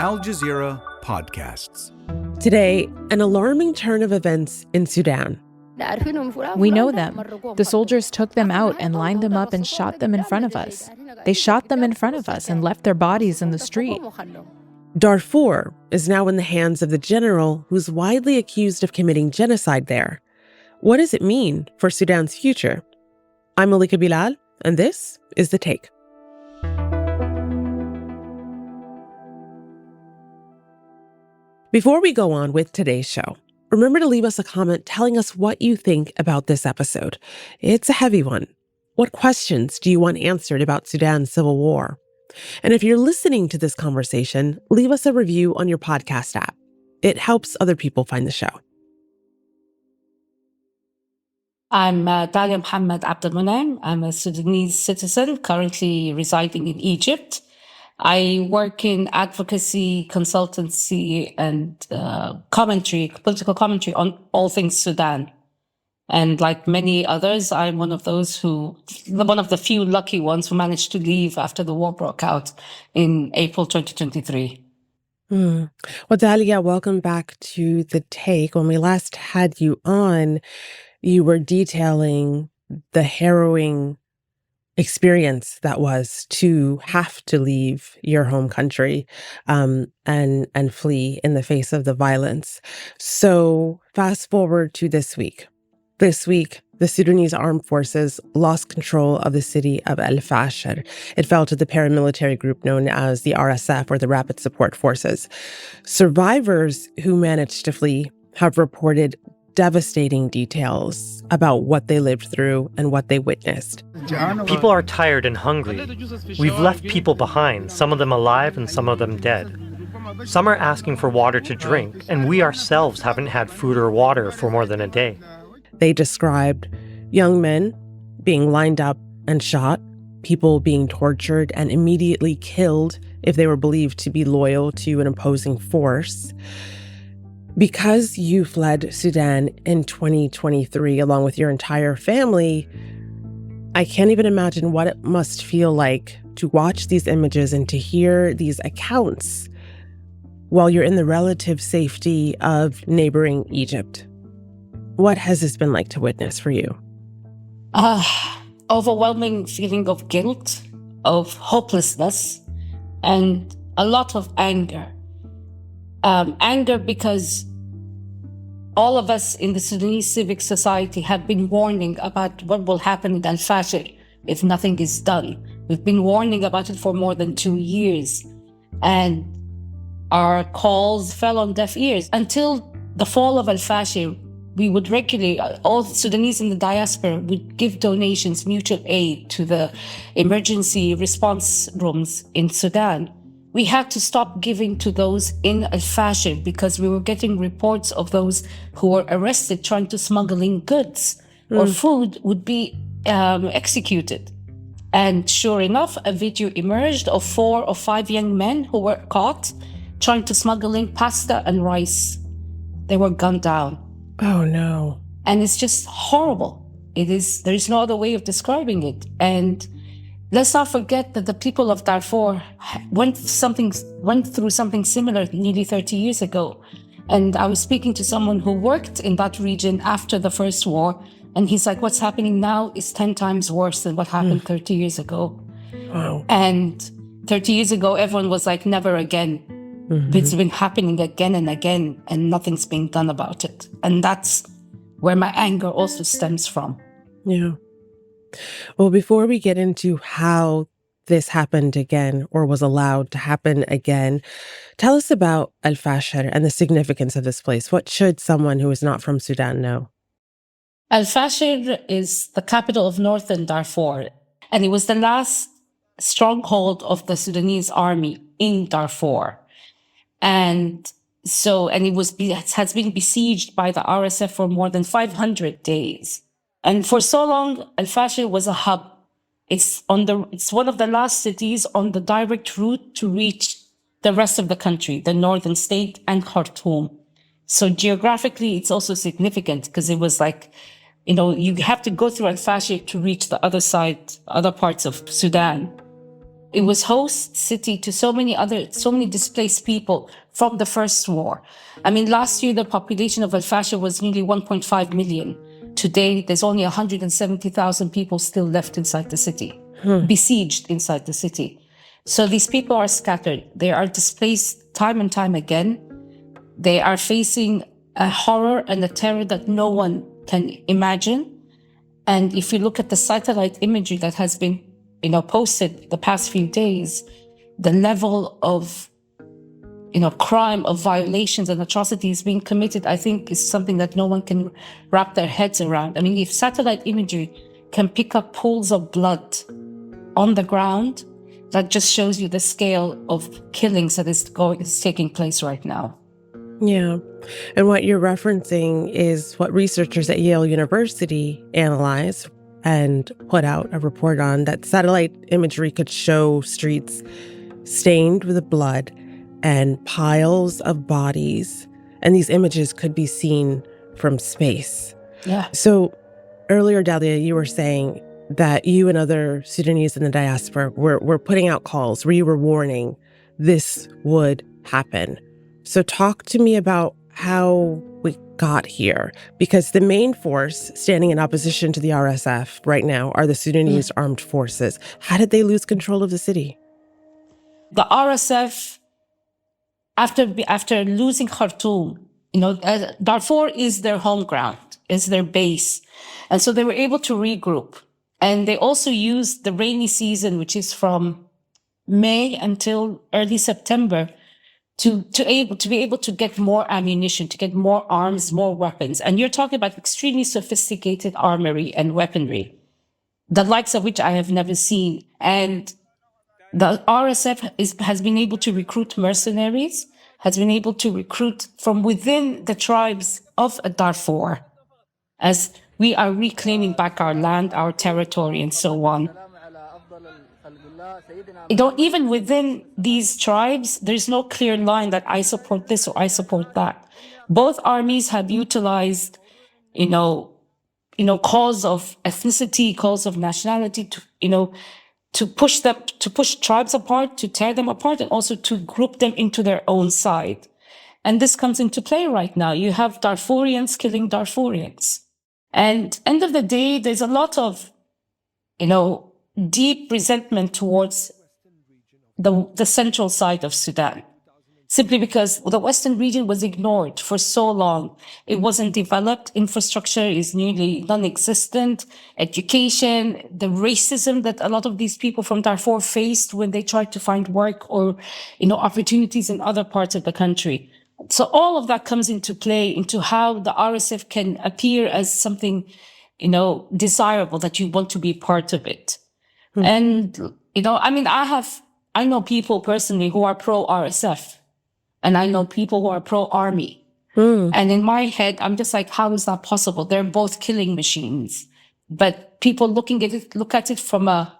Al Jazeera podcasts. Today, an alarming turn of events in Sudan. We know them. The soldiers took them out and lined them up and shot them in front of us. They shot them in front of us and left their bodies in the street. Darfur is now in the hands of the general who's widely accused of committing genocide there. What does it mean for Sudan's future? I'm Malika Bilal, and this is The Take. Before we go on with today's show, remember to leave us a comment telling us what you think about this episode. It's a heavy one. What questions do you want answered about Sudan's civil war? And if you're listening to this conversation, leave us a review on your podcast app. It helps other people find the show. I'm Dallia Abdelmoniem. I'm a Sudanese citizen currently residing in Egypt. I work in advocacy, consultancy, and political commentary on all things Sudan. And like many others, I'm one of the few lucky ones who managed to leave after the war broke out in April 2023. Well, Dallia, welcome back to The Take. When we last had you on, you were detailing the harrowing experience that was to have to leave your home country and flee in the face of the violence. So fast forward to this week. This week, the Sudanese armed forces lost control of the city of el-Fasher. It fell to the paramilitary group known as the RSF, or the Rapid Support Forces. Survivors who managed to flee have reported devastating details about what they lived through and what they witnessed. People are tired and hungry. We've left people behind, some of them alive and some of them dead. Some are asking for water to drink, and we ourselves haven't had food or water for more than a day. They described young men being lined up and shot, people being tortured and immediately killed if they were believed to be loyal to an opposing force. Because you fled Sudan in 2023 along with your entire family, I can't even imagine what it must feel like to watch these images and to hear these accounts while you're in the relative safety of neighboring Egypt. What has this been like to witness for you? Overwhelming feeling of guilt, of hopelessness, and a lot of anger. Anger because all of us in the Sudanese civic society have been warning about what will happen in el-Fasher if nothing is done. We've been warning about it for more than 2 years. And our calls fell on deaf ears. Until the fall of el-Fasher, we would regularly, all Sudanese in the diaspora would give donations, mutual aid to the emergency response rooms in Sudan. We had to stop giving to those in el-Fasher because we were getting reports of those who were arrested trying to smuggle in goods or food would be executed. And sure enough, a video emerged of 4 or 5 young men who were caught trying to smuggle in pasta and rice. They were gunned down. Oh, no. And it's just horrible. There is no other way of describing it. And let's not forget that the people of Darfur went through something similar nearly 30 years ago. And I was speaking to someone who worked in that region after the first war, and he's like, what's happening now is 10 times worse than what happened 30 years ago. Wow. And 30 years ago, everyone was like, never again. It's been happening again and again, and nothing's being done about it. And that's where my anger also stems from. Yeah. Well, before we get into how this happened again or was allowed to happen again, tell us about el-Fasher and the significance of this place. What should someone who is not from Sudan know? El-Fasher is the capital of northern Darfur, and it was the last stronghold of the Sudanese army in Darfur. And it has been besieged by the RSF for more than 500 days. And for so long, el-Fasher was a hub. It's one of the last cities on the direct route to reach the rest of the country, the northern state and Khartoum. So geographically, it's also significant because it was like, you have to go through el-Fasher to reach the other side, other parts of Sudan. It was host city to so many displaced people from the first war. I mean, last year, the population of el-Fasher was nearly 1.5 million. Today, there's only 170,000 people still left inside the city, besieged inside the city. So these people are scattered. They are displaced time and time again. They are facing a horror and a terror that no one can imagine. And if you look at the satellite imagery that has been, posted the past few days, the level of, crime, of violations and atrocities being committed, I think is something that no one can wrap their heads around. I mean, if satellite imagery can pick up pools of blood on the ground, that just shows you the scale of killings that is taking place right now. Yeah. And what you're referencing is what researchers at Yale University analyzed and put out a report on, that satellite imagery could show streets stained with blood and piles of bodies. And these images could be seen from space. Yeah. So earlier, Dallia, you were saying that you and other Sudanese in the diaspora were putting out calls where you were warning this would happen. So talk to me about how we got here, because the main force standing in opposition to the RSF right now are the Sudanese armed forces. How did they lose control of the city? The RSF, after losing Khartoum, Darfur is their home ground, is their base. And so they were able to regroup. And they also used the rainy season, which is from May until early September, to be able to get more ammunition, to get more arms, more weapons. And you're talking about extremely sophisticated armory and weaponry, the likes of which I have never seen. And the RSF has been able to recruit mercenaries, has been able to recruit from within the tribes of Darfur, as we are reclaiming back our land, our territory, and so on. Even within these tribes, there's no clear line that I support this or I support that. Both armies have utilized, cause of ethnicity, cause of nationality, to push tribes apart, to tear them apart, and also to group them into their own side. And this comes into play right now. You have Darfurians killing Darfurians. And end of the day, there's a lot of, deep resentment towards the central side of Sudan, simply because the Western region was ignored for so long. It wasn't developed. Infrastructure is nearly non-existent. Education, the racism that a lot of these people from Darfur faced when they tried to find work or, opportunities in other parts of the country. So all of that comes into play into how the RSF can appear as something, desirable, that you want to be part of it. And, I know people personally who are pro-RSF, and I know people who are pro-army. And in my head, I'm just like, how is that possible? They're both killing machines. But people look at it from a,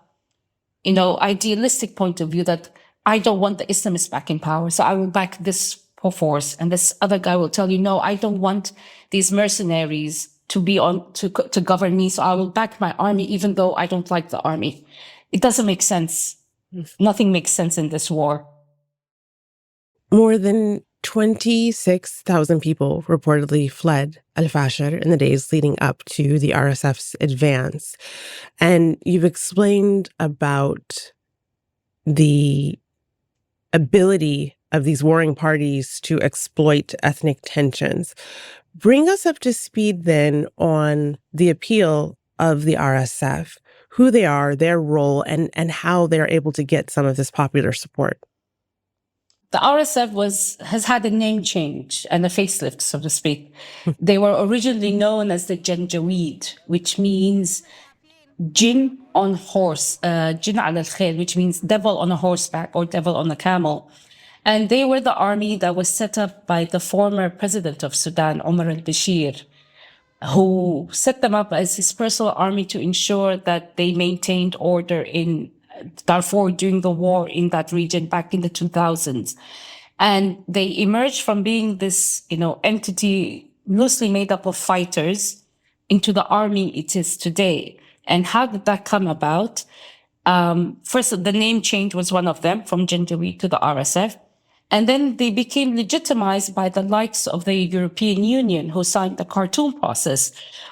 idealistic point of view, that I don't want the Islamists back in power, so I will back this force. And this other guy will tell you, no, I don't want these mercenaries to govern me, so I will back my army, even though I don't like the army. It doesn't make sense. Nothing makes sense in this war. More than 26,000 people reportedly fled el-Fasher in the days leading up to the RSF's advance. And you've explained about the ability of these warring parties to exploit ethnic tensions. Bring us up to speed then on the appeal of the RSF, who they are, their role, and how they're able to get some of this popular support. The RSF has had a name change and a facelift, so to speak. They were originally known as the Janjaweed, which means jinn on horse, jinn al al-khayl, which means devil on a horseback or devil on a camel. And they were the army that was set up by the former president of Sudan, Omar al-Bashir, who set them up as his personal army to ensure that they maintained order in Darfur during the war in that region back in the 2000s. And they emerged from being this, entity loosely made up of fighters into the army it is today. And how did that come about? First, the name change was one of them, from Janjaweed to the RSF. And then they became legitimized by the likes of the European Union, who signed the Khartoum process,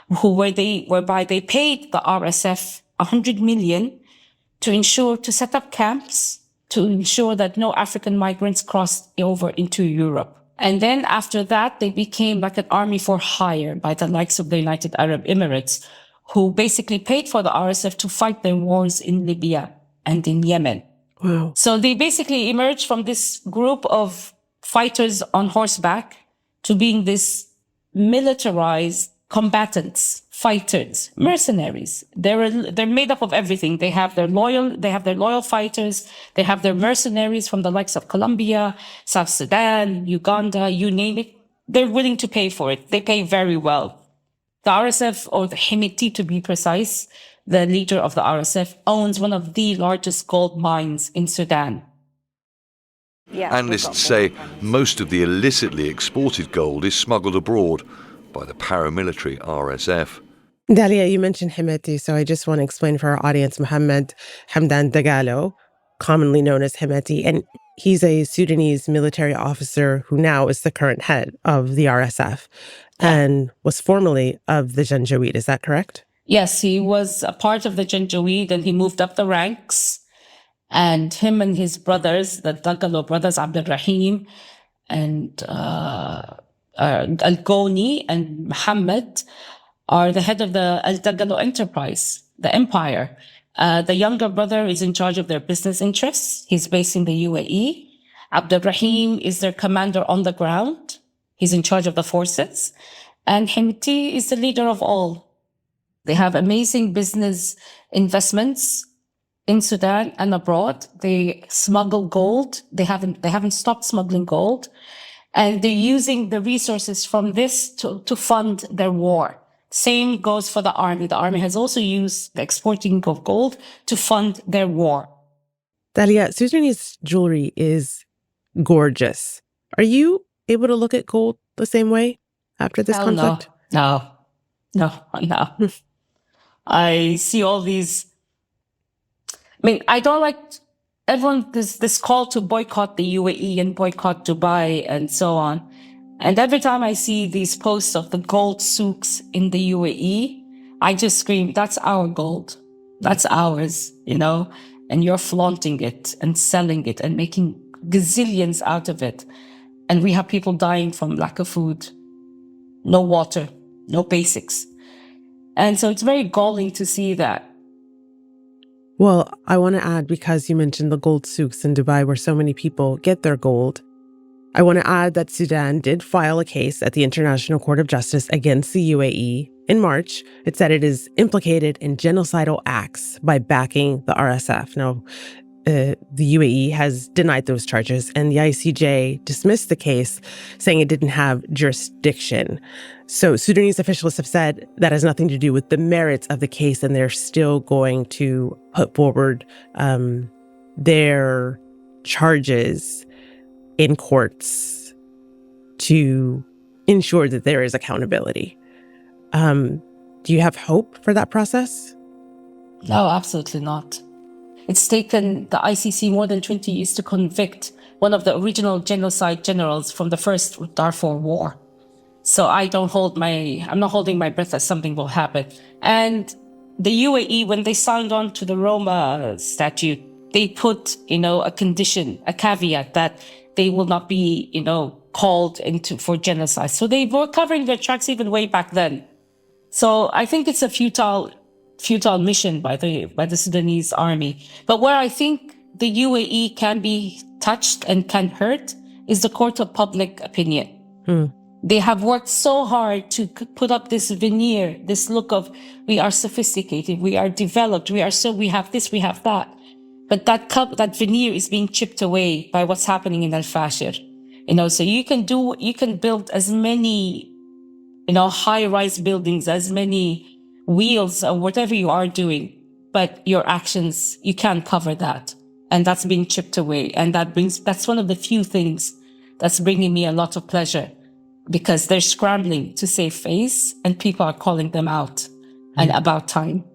whereby they paid the RSF 100 million to set up camps, to ensure that no African migrants crossed over into Europe. And then after that, they became like an army for hire by the likes of the United Arab Emirates, who basically paid for the RSF to fight their wars in Libya and in Yemen. Wow. So they basically emerged from this group of fighters on horseback to being this militarized combatants, fighters, mercenaries. They're made up of everything. They have their loyal fighters. They have their mercenaries from the likes of Colombia, South Sudan, Uganda, you name it. They're willing to pay for it. They pay very well. The RSF, or the Hemeti to be precise, the leader of the RSF, owns one of the largest gold mines in Sudan. Analysts say most of the illicitly exported gold is smuggled abroad by the paramilitary RSF. Dallia, you mentioned Hemeti, so I just want to explain for our audience, Mohammed Hamdan Dagalo, commonly known as Hemeti, and he's a Sudanese military officer who now is the current head of the RSF and was formerly of the Janjaweed. Is that correct? Yes, he was a part of the Janjaweed and he moved up the ranks. And him and his brothers, the Dagalo brothers, Abdulrahim and Al-Goni and Muhammad, are the head of the Al-Dagalo enterprise, the empire. The younger brother is in charge of their business interests. He's based in the UAE. Abdulrahim is their commander on the ground. He's in charge of the forces. And Hemeti is the leader of all. They have amazing business investments in Sudan and abroad. They smuggle gold. They haven't stopped smuggling gold. And they're using the resources from this to fund their war. Same goes for the army. The army has also used the exporting of gold to fund their war. Dallia, Sudanese jewelry is gorgeous. Are you able to look at gold the same way after this conflict? No. I see all these. I mean, I don't like everyone, this call to boycott the UAE and boycott Dubai and so on. And every time I see these posts of the gold souks in the UAE, I just scream, that's our gold. That's ours, and you're flaunting it and selling it and making gazillions out of it. And we have people dying from lack of food, no water, no basics. And so it's very galling to see that. Well, I want to add, because you mentioned the gold souks in Dubai where so many people get their gold, I want to add that Sudan did file a case at the International Court of Justice against the UAE in March. It said it is implicated in genocidal acts by backing the RSF. Now, the UAE has denied those charges, and the ICJ dismissed the case, saying it didn't have jurisdiction. So Sudanese officials have said that has nothing to do with the merits of the case, and they're still going to put forward their charges in courts to ensure that there is accountability. Do you have hope for that process? No, absolutely not. It's taken the ICC more than 20 years to convict one of the original genocide generals from the first Darfur war. So I'm not holding my breath that something will happen. And the UAE, when they signed on to the Roma statute, they put, a condition, a caveat that they will not be, called for genocide. So they were covering their tracks even way back then. So I think it's a futile mission by the Sudanese army. But where I think the UAE can be touched and can hurt is the court of public opinion. They have worked so hard to put up this veneer, this look of, we are sophisticated, we are developed, we have this, we have that. But that veneer is being chipped away by what's happening in el-Fasher. So you can build as many, high-rise buildings, as many wheels or whatever you are doing, but your actions, you can't cover that. And that's being chipped away. And that's one of the few things that's bringing me a lot of pleasure, because they're scrambling to save face and people are calling them out. And about time.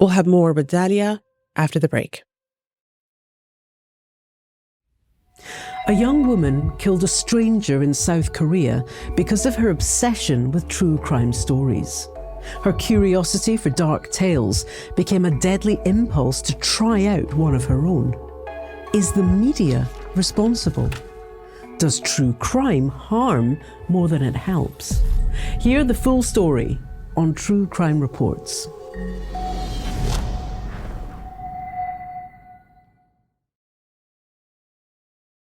We'll have more with Dallia after the break. A young woman killed a stranger in South Korea because of her obsession with true crime stories. Her curiosity for dark tales became a deadly impulse to try out one of her own. Is the media responsible? Does true crime harm more than it helps? Hear the full story on True Crime Reports.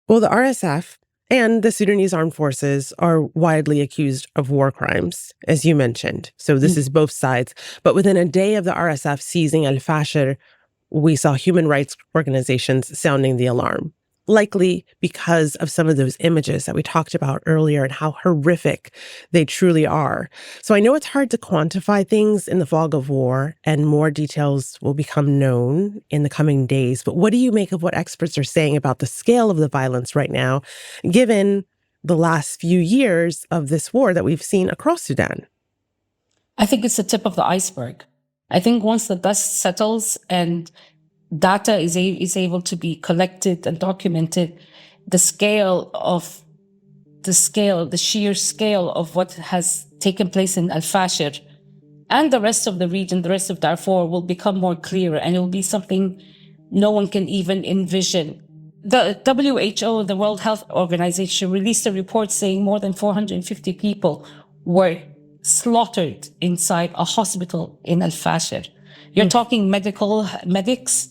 Well, the RSF and the Sudanese armed forces are widely accused of war crimes, as you mentioned. So this is both sides. But within a day of the RSF seizing el-Fasher, we saw human rights organizations sounding the alarm, likely because of some of those images that we talked about earlier and how horrific they truly are. So I know it's hard to quantify things in the fog of war, and more details will become known in the coming days. But what do you make of what experts are saying about the scale of the violence right now, given the last few years of this war that we've seen across Sudan? I think it's the tip of the iceberg. I think once the dust settles and data is able to be collected and documented, the sheer scale of what has taken place in el-Fasher and the rest of the region, the rest of Darfur, will become more clear, and it will be something no one can even envision. The WHO, the World Health Organization, released a report saying more than 450 people were slaughtered inside a hospital in el-Fasher. You're talking medics,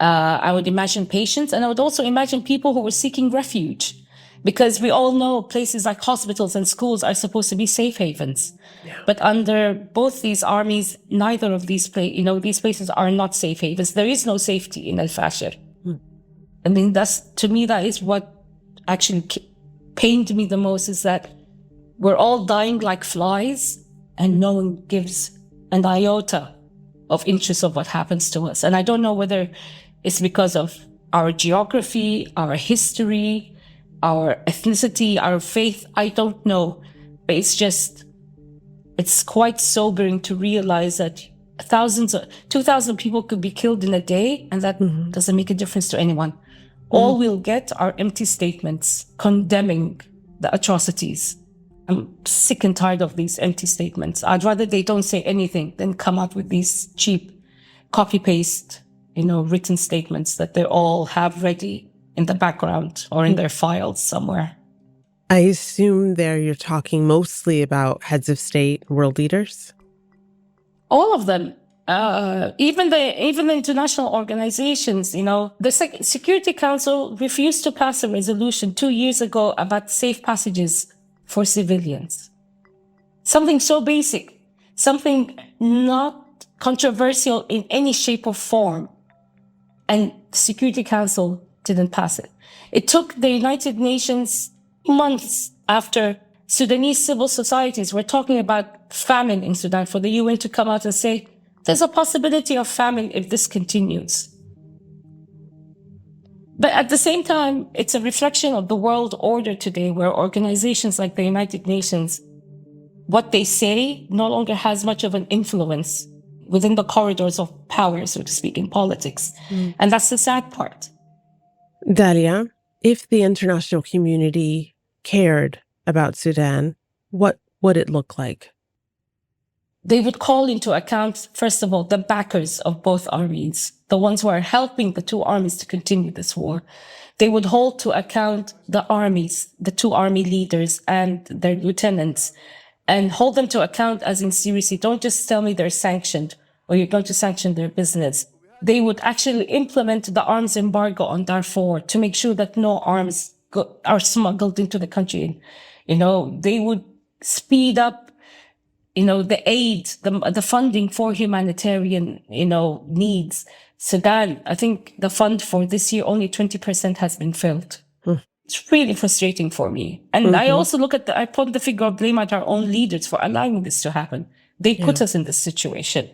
I would imagine patients, and I would also imagine people who were seeking refuge, because we all know places like hospitals and schools are supposed to be safe havens. Yeah. But under both these armies, neither of these these places are not safe havens. There is no safety in el-Fasher. I mean, to me, that is what actually pained me the most, is that we're all dying like flies and no one gives an iota of interest of what happens to us. And I don't know whether it's because of our geography, our history, our ethnicity, our faith. I don't know. But it's quite sobering to realize that 2,000 people could be killed in a day, and that doesn't make a difference to anyone. All we'll get are empty statements condemning the atrocities. I'm sick and tired of these empty statements. I'd rather they don't say anything than come up with these cheap copy-paste, written statements that they all have ready in the background or in their files somewhere. I assume there you're talking mostly about heads of state, world leaders? All of them. Even the international organizations, the Security Council refused to pass a resolution 2 years ago about safe passages for civilians. Something so basic, something not controversial in any shape or form. And the Security Council didn't pass it. It took the United Nations months after Sudanese civil societies were talking about famine in Sudan for the UN to come out and say, there's a possibility of famine if this continues. But at the same time, it's a reflection of the world order today, where organizations like the United Nations, what they say no longer has much of an influence within the corridors of power, so to speak, in politics. And that's the sad part. Dallia, if the international community cared about Sudan, what would it look like? They would call into account, first of all, the backers of both armies, the ones who are helping the two armies to continue this war. They would hold to account the armies, the two army leaders and their lieutenants, and hold them to account as in seriously. Don't just tell me they're sanctioned or you're going to sanction their business. They would actually implement the arms embargo on Darfur to make sure that no arms are smuggled into the country. They would speed up the aid, the funding for humanitarian, needs. Sudan, I think the fund for this year, only 20% has been filled. It's really frustrating for me. And I also I put the finger of blame at our own leaders for allowing this to happen. They put us in this situation.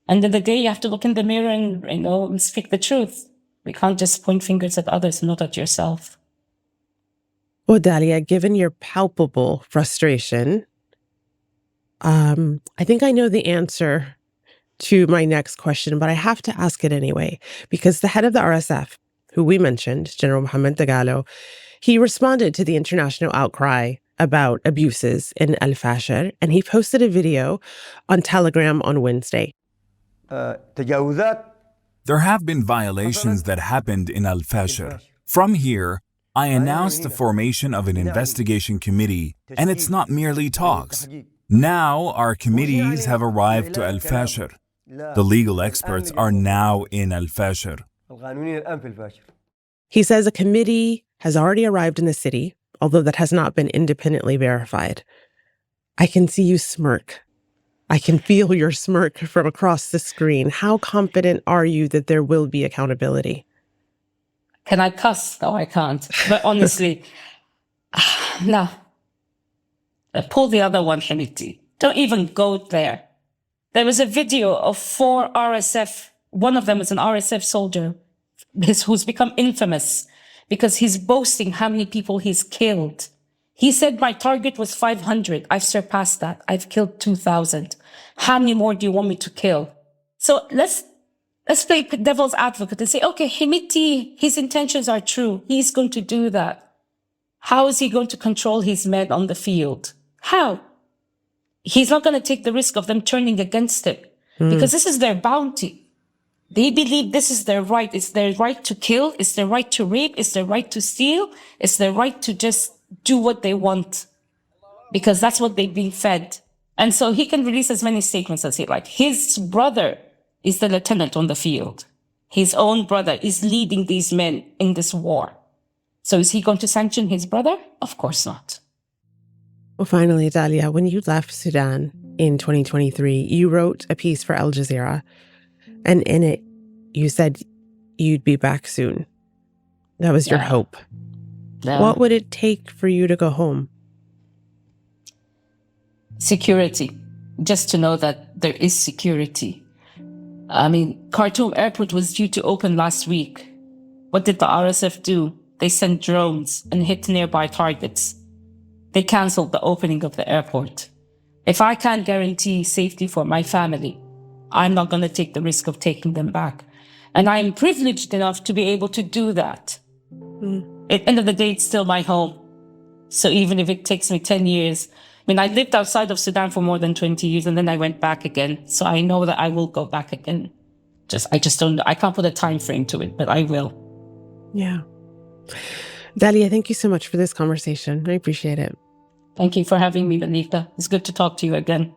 And then the day you have to look in the mirror and, speak the truth. We can't just point fingers at others and not at yourself. Well, Dallia, given your palpable frustration, I think I know the answer to my next question, but I have to ask it anyway, because the head of the RSF, who we mentioned, General Mohammed Dagalo, he responded to the international outcry about abuses in el-Fasher, and he posted a video on Telegram on Wednesday. There have been violations that happened in el-Fasher. From here, I announced the formation of an investigation committee, and it's not merely talks. Now our committees have arrived to el-Fasher. The legal experts are now in el-Fasher. He says a committee has already arrived in the city, although that has not been independently verified. I can see you smirk. I can feel your smirk from across the screen. How confident are you that there will be accountability? Can I cuss? No, I can't. But honestly, no. Pull the other one, Hamiti. Don't even go there. There was a video of 4 RSF. One of them was an RSF soldier who's become infamous because he's boasting how many people he's killed. He said, my target was 500. I've surpassed that. I've killed 2,000. How many more do you want me to kill? So let's play devil's advocate and say, okay, Hamiti, his intentions are true. He's going to do that. How is he going to control his men on the field? How? He's not going to take the risk of them turning against him because this is their bounty. They believe this is their right. It's their right to kill. It's their right to rape. It's their right to steal. It's their right to just do what they want because that's what they've been fed. And so he can release as many statements as he like. His brother is the lieutenant on the field. His own brother is leading these men in this war. So is he going to sanction his brother? Of course not. Well, finally, Dallia, when you left Sudan in 2023, you wrote a piece for Al Jazeera, and in it, you said you'd be back soon. That was your hope. Yeah. What would it take for you to go home? Security. Just to know that there is security. I mean, Khartoum Airport was due to open last week. What did the RSF do? They sent drones and hit nearby targets. They canceled the opening of the airport. If I can't guarantee safety for my family, I'm not going to take the risk of taking them back. And I am privileged enough to be able to do that. At the end of the day, it's still my home. So even if it takes me 10 years, I mean, I lived outside of Sudan for more than 20 years and then I went back again. So I know that I will go back again. I can't put a time frame to it, but I will. Yeah. Dallia, thank you so much for this conversation. I appreciate it. Thank you for having me, Malika. It's good to talk to you again.